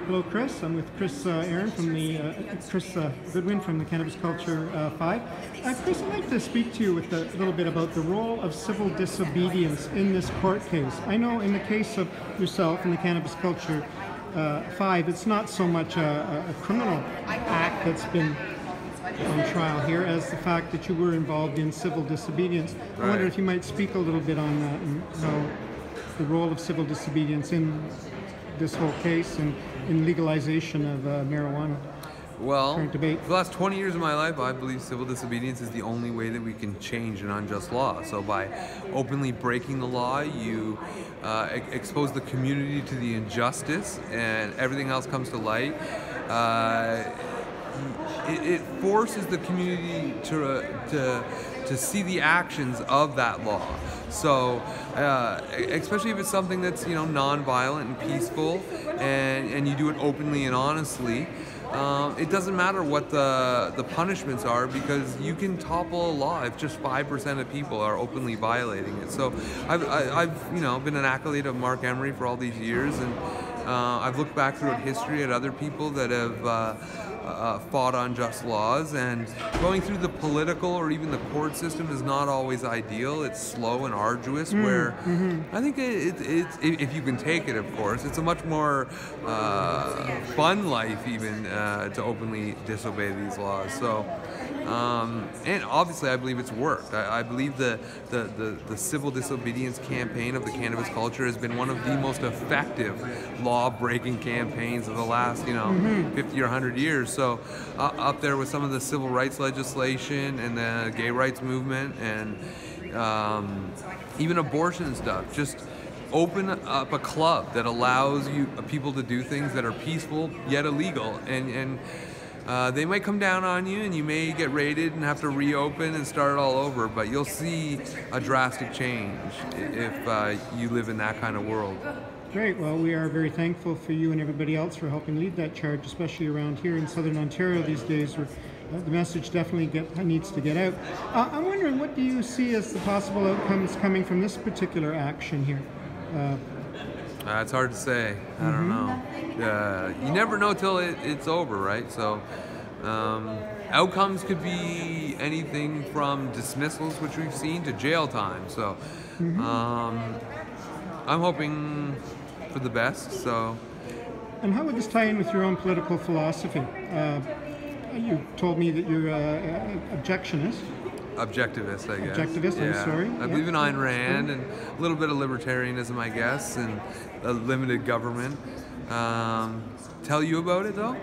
Hello, Chris. I'm with Chris Aaron from the Chris Goodwin from the Cannabis Culture 5. Chris, I'd like to speak to you with a little bit about the role of civil disobedience in this court case. I know in the case of yourself in the Cannabis Culture 5, it's not so much a criminal act that's been on trial here as the fact that you were involved in civil disobedience. I wonder if you might speak a little bit on that and how the role of civil disobedience in this whole case and in legalization of marijuana. Well, current debate. For the last 20 years of my life, I believe civil disobedience is the only way that we can change an unjust law. So by openly breaking the law, you expose the community to the injustice, and everything else comes to light. It forces the community to see the actions of that law. So, especially if it's something that's non-violent and peaceful, and you do it openly and honestly, it doesn't matter what the punishments are, because you can topple a law if just 5% of people are openly violating it. So, I've been an acolyte of Mark Emery for all these years, and I've looked back throughout history at other people that have fought unjust laws, and going through the political or even the court system is not always ideal. It's slow and arduous, where I think it's if you can take it, of course, it's a much more fun life even to openly disobey these laws. So, and obviously I believe it's worked. I believe the civil disobedience campaign of the cannabis culture has been one of the most effective law-breaking campaigns of the last 50 or 100 years. So up there with some of the civil rights legislation and the gay rights movement, and even abortion stuff. Just open up a club that allows people to do things that are peaceful yet illegal, and they might come down on you, and you may get raided and have to reopen and start all over, but you'll see a drastic change if you live in that kind of world. Great. Well, we are very thankful for you and everybody else for helping lead that charge, especially around here in Southern Ontario these days, where the message definitely needs to get out. I'm wondering, what do you see as the possible outcomes coming from this particular action here? It's hard to say. I don't know. You never know till it's over, right? So outcomes could be anything from dismissals, which we've seen, to jail time. So I'm hoping for the best. So. And how would this tie in with your own political philosophy? You told me that you're objectionist. Objectivist, I guess. Objectivist, yeah. I'm sorry. I believe in Ayn Rand and a little bit of libertarianism, I guess, and a limited government. Tell you about it, though?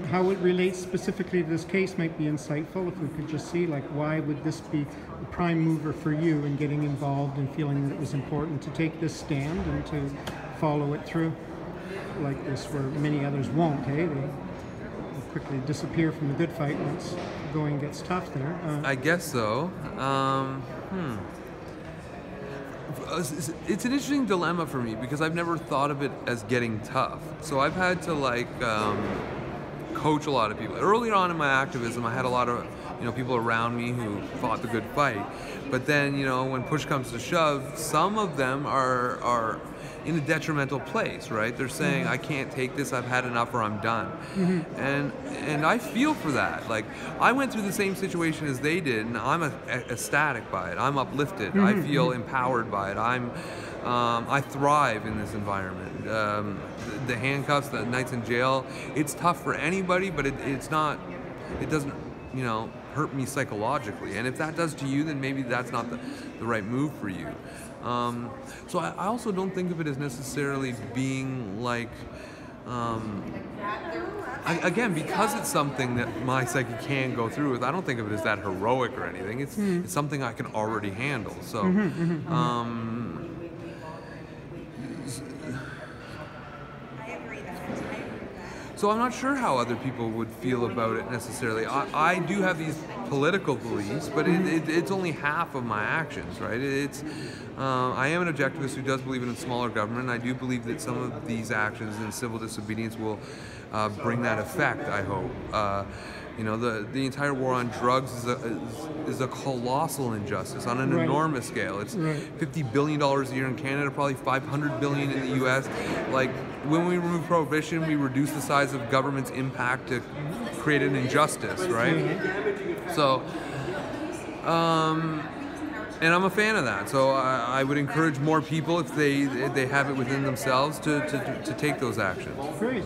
How it relates specifically to this case might be insightful if we could just see, like, why would this be the prime mover for you in getting involved and feeling that it was important to take this stand and to follow it through like this, where many others won't, hey? They quickly disappear from the good fight once the going gets tough there. I guess so. It's an interesting dilemma for me, because I've never thought of it as getting tough. So I've had to coach a lot of people. Earlier on in my activism, I had a lot of people around me who fought the good fight. But then when push comes to shove, some of them are in a detrimental place, right? They're saying, I can't take this, I've had enough, or I'm done. And I feel for that. Like, I went through the same situation as they did, and I'm ecstatic by it. I'm uplifted. I feel empowered by it. I thrive in this environment. The handcuffs, the nights in jail, it's tough for anybody, but it doesn't hurt me psychologically. And if that does to you, then maybe that's not the right move for you. So I also don't think of it as necessarily being like, again, because it's something that my psyche can go through with, I don't think of it as that heroic or anything. It's something I can already handle. So, so I'm not sure how other people would feel about it necessarily. I do have these political beliefs, but it's only half of my actions, right? I am an objectivist who does believe in a smaller government, and I do believe that some of these actions in civil disobedience will bring that effect, I hope. You know, the entire war on drugs is a colossal injustice on an Right. enormous scale. It's Right. $50 billion a year in Canada, probably $500 billion in the U.S. Like, when we remove prohibition, we reduce the size of government's impact to create an injustice, right? Yeah. So, and I'm a fan of that. So I would encourage more people, if they have it within themselves, to take those actions. Great.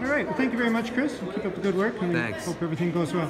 All right. Well, thank you very much, Chris. Keep up the good work, and Thanks. hope everything goes well.